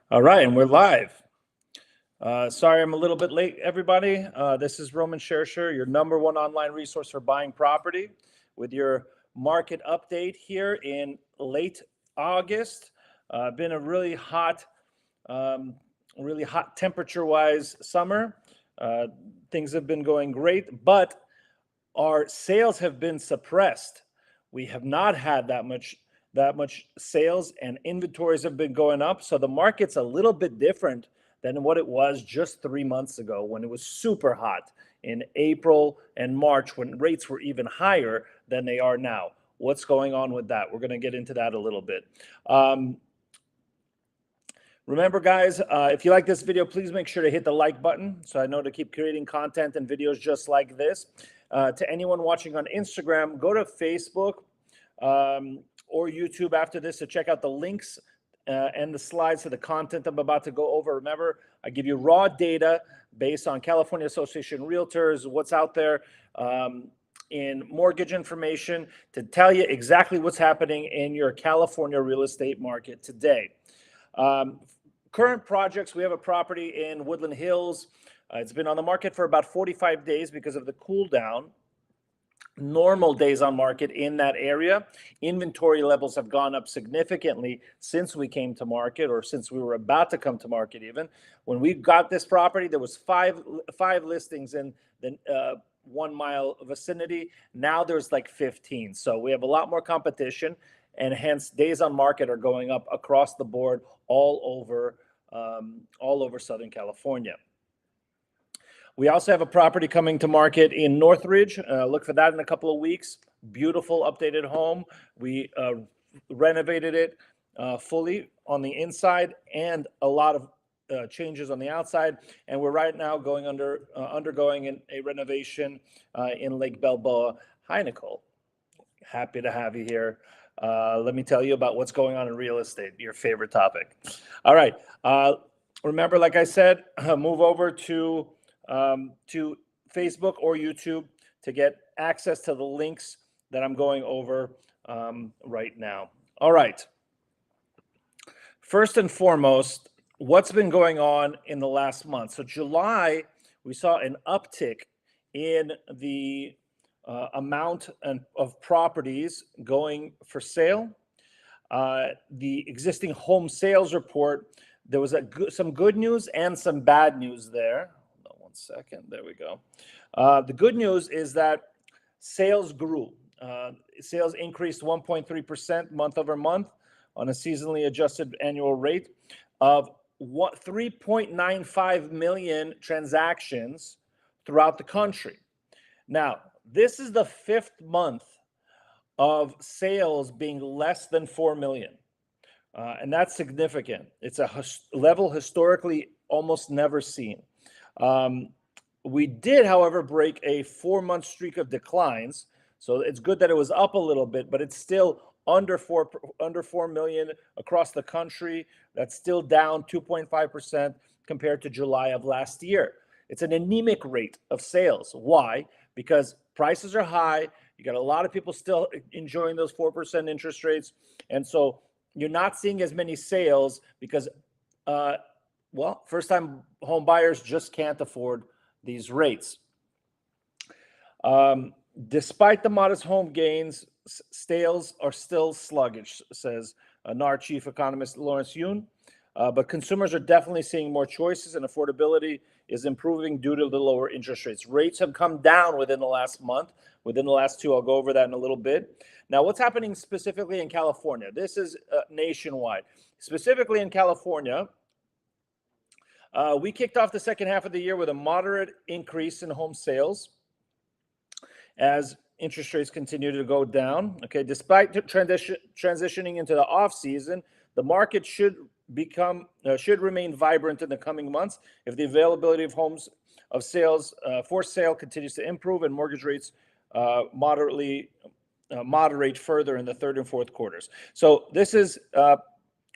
All right, and we're live. Sorry, I'm a little bit late, everybody. This is Roman Shersher, your number one online resource for buying property, with your market update here in late August. Been a um, really hot temperature-wise summer. Uh, Things have been going great, but our sales have been suppressed. We have not had that much sales, and inventories have been going up. So the market's a little bit different than what it was just 3 months ago when it was super hot in April and March, when rates were even higher than they are now. What's going on with that? We're going to get into that a little bit. Remember, guys, if you like this video, please make sure to hit the like button so I know to keep creating content and videos just like this. To anyone watching on Instagram, go to Facebook or YouTube after this to check out the links and the slides to the content I'm about to go over. Remember, I give you raw data based on California Association Realtors, what's out there in mortgage information to tell you exactly what's happening in your California real estate market today. Current projects, we have a property in Woodland Hills. It's been on the market for about 45 days because of the cool down. Normal days on market in that area. Inventory levels have gone up significantly since we came to market, or since we were about to come to market even. When we got this property, there was five listings in the 1 mile vicinity. Now there's like 15. So we have a lot more competition, and hence days on market are going up across the board all over Southern California. We also have a property coming to market in Northridge. Look for that in a couple of weeks. Beautiful updated home. We renovated it fully on the inside and a lot of changes on the outside. And we're right now undergoing a renovation in Lake Balboa. Hi, Nicole. Happy to have you here. Let me tell you about what's going on in real estate, your favorite topic. All right. Remember, like I said, move over to Facebook or YouTube to get access to the links that I'm going over right now. All right. First and foremost, what's been going on in the last month? So July, we saw an uptick in the amount of properties going for sale. The existing home sales report, there was some good news and some bad news there. Hold on one second. There we go. The good news is that sales grew. Sales increased 1.3% month over month on a seasonally adjusted annual rate of 3.95 million transactions throughout the country. Now, this is the fifth month of sales being less than 4 million. And that's significant. It's a level historically almost never seen. We did, however, break a 4-month streak of declines. So it's good that it was up a little bit, but it's still under 4 million across the country. That's still down 2.5% compared to July of last year. It's an anemic rate of sales. Why? Because prices are high. You got a lot of people still enjoying those 4% interest rates. And so you're not seeing as many sales because, first-time home buyers just can't afford these rates. Despite the modest home gains, sales are still sluggish, says NAR chief economist Lawrence Yun. But consumers are definitely seeing more choices, and affordability is improving due to the lower interest rates. Rates have come down within the last month, within the last two. I'll go over that in a little bit. Now, what's happening specifically in California? This is nationwide. Specifically in California, we kicked off the second half of the year with a moderate increase in home sales as interest rates continue to go down. Okay, despite transitioning into the off season, the market should remain vibrant in the coming months if the availability of homes for sale continues to improve and mortgage rates moderate further in the third and fourth quarters. So this is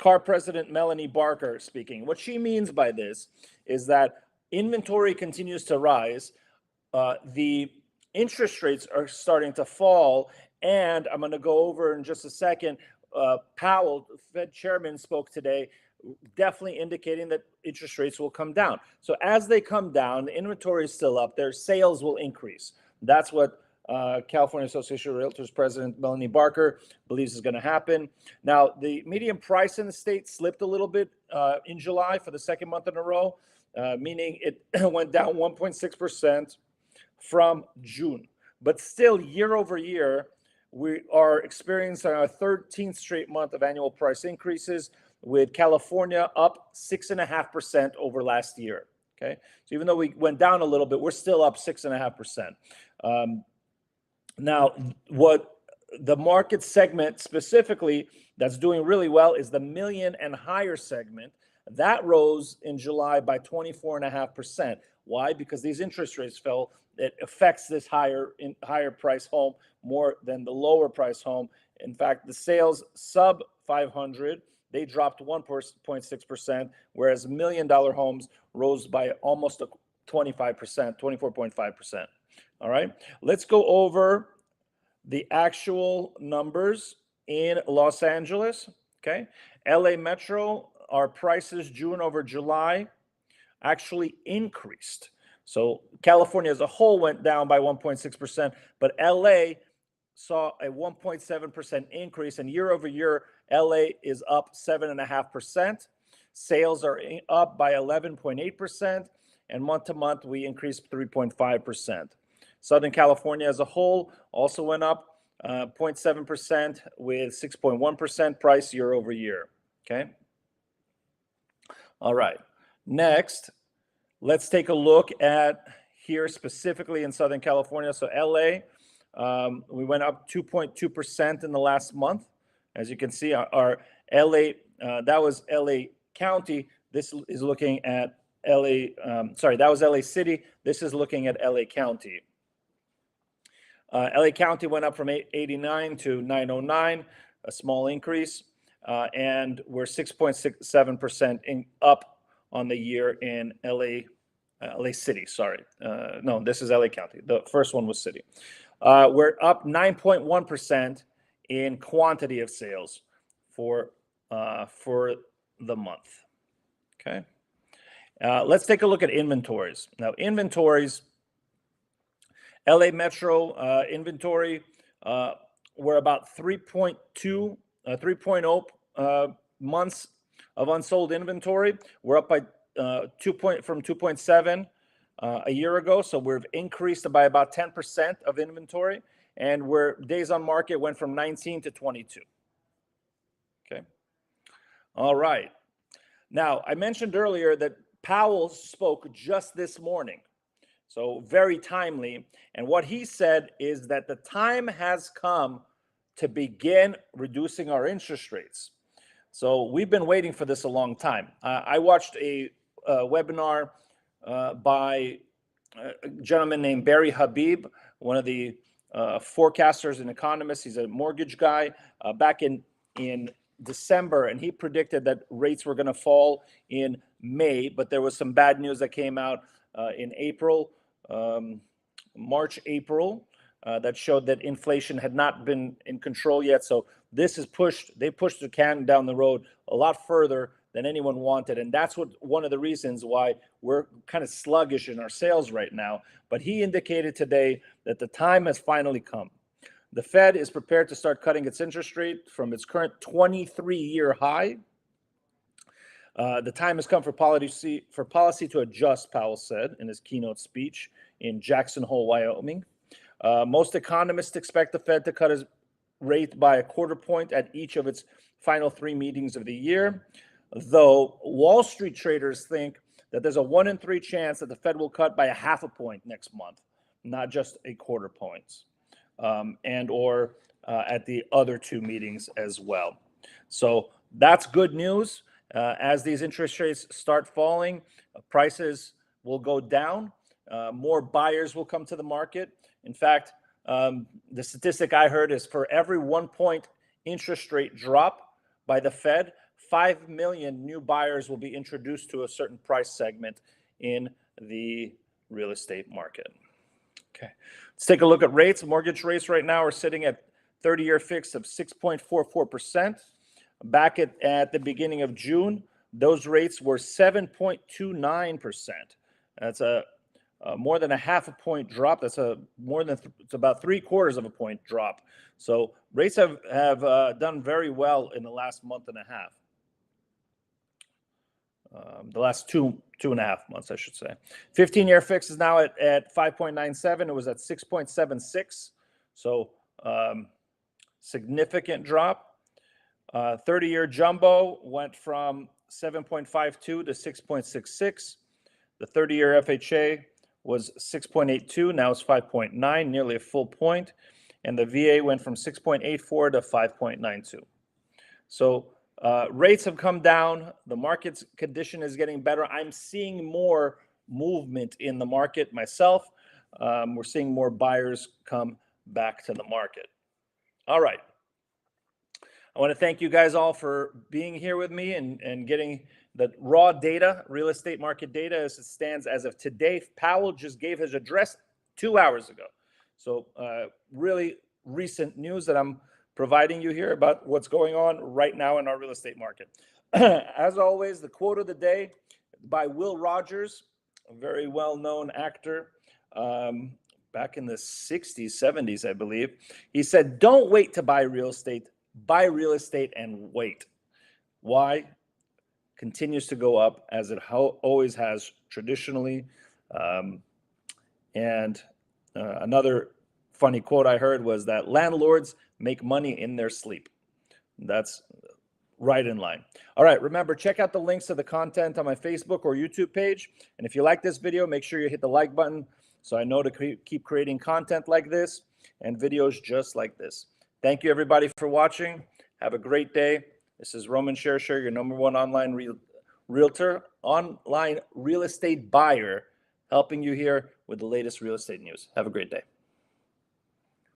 CAR President Melanie Barker speaking. What she means by this is that inventory continues to rise. The interest rates are starting to fall, and I'm going to go over in just a second. Powell, Fed chairman, spoke today definitely indicating that interest rates will come down. So as they come down, the inventory is still up there, sales will increase. That's what California Association of Realtors President Melanie Barker believes is going to happen. Now, the median price in the state slipped a little bit in July for the second month in a row, meaning it went down 1.6% from June. But still, year over year, we are experiencing our 13th straight month of annual price increases, with California up 6.5% over last year. Okay, so even though we went down a little bit, we're still up 6.5%. Now, what the market segment specifically that's doing really well is the million and higher segment. That rose in July by 24.5%. Why? Because these interest rates fell. It affects this higher price home more than the lower price home. In fact, the sales sub 500, they dropped 1.6%, whereas $1 million homes rose by almost 25%, 24.5%. All right, let's go over the actual numbers in Los Angeles. Okay, LA Metro, our prices June over July actually increased. So California as a whole went down by 1.6%, but LA saw a 1.7% increase, and year over year, LA is up 7.5%. Sales are up by 11.8%, and month to month, we increased 3.5%. Southern California as a whole also went up 0.7% with 6.1% price year over year. Okay. All right. Next, let's take a look at here specifically in Southern California. So LA, we went up 2.2% in the last month. As you can see, our LA, that was LA County. This is looking at LA, that was LA City. This is looking at LA County. LA County went up from 889 to 909, a small increase, and we're 6.67% up on the year in LA City. Sorry, no, this is LA County. The first one was City. We're up 9.1% in quantity of sales for the month. Okay, let's take a look at inventories. Now, inventories. LA Metro inventory, we're about 3.0 months of unsold inventory. We're up by from 2.7 a year ago, so we've increased by about 10% of inventory, and days on market went from 19 to 22. Okay. All right. Now, I mentioned earlier that Powell spoke just this morning. So very timely. And what he said is that the time has come to begin reducing our interest rates. So we've been waiting for this a long time. I watched a webinar by a gentleman named Barry Habib, one of the forecasters and economists. He's a mortgage guy back in December, and he predicted that rates were going to fall in May, but there was some bad news that came out in April. March, April, that showed that inflation had not been in control yet. So they pushed the can down the road a lot further than anyone wanted. And that's one of the reasons why we're kind of sluggish in our sales right now. But he indicated today that the time has finally come. The Fed is prepared to start cutting its interest rate from its current 23-year high. The time has come for policy to adjust, Powell said in his keynote speech in Jackson Hole, Wyoming. Most economists expect the Fed to cut its rate by 1/4 point at each of its final 3 meetings of the year, though Wall Street traders think that there's a 1 in 3 chance that the Fed will cut by 1/2 point next month, not just 1/4 point, or at the other 2 meetings as well. So that's good news. As these interest rates start falling, prices will go down. More buyers will come to the market. In fact, the statistic I heard is for every 1 point interest rate drop by the Fed, 5 million new buyers will be introduced to a certain price segment in the real estate market. Okay, let's take a look at rates. Mortgage rates right now are sitting at 30-year fixed of 6.44%. Back at the beginning of June, those rates were 7.29%. That's a more than a half a point drop. That's it's about 3/4 of a point drop. So rates have done very well in the last month and a half. The last two and a half months, I should say. 15-year fix is now at 5.97. It was at 6.76. So significant drop. 30-year jumbo went from 7.52 to 6.66. The 30-year FHA was 6.82. Now it's 5.9, nearly a full point. And the VA went from 6.84 to 5.92. So rates have come down. The market's condition is getting better. I'm seeing more movement in the market myself. We're seeing more buyers come back to the market. All right. I want to thank you guys all for being here with me and getting the raw data, real estate market data as it stands as of today. Powell just gave his address 2 hours ago. So really recent news that I'm providing you here about what's going on right now in our real estate market. As always, the quote of the day by Will Rogers, a very well-known actor back in the 60s, 70s, I believe. He said, "Don't wait to buy real estate. Buy real estate and wait." Why? Continues to go up as it always has traditionally. Another funny quote I heard was that landlords make money in their sleep. That's right in line. All right, remember, check out the links to the content on my Facebook or YouTube page. And if you like this video, make sure you hit the like button so I know to keep creating content like this and videos just like this. Thank you, everybody, for watching. Have a great day. This is Roman Shershur, your #1 online realtor, online real estate buyer, helping you here with the latest real estate news. Have a great day.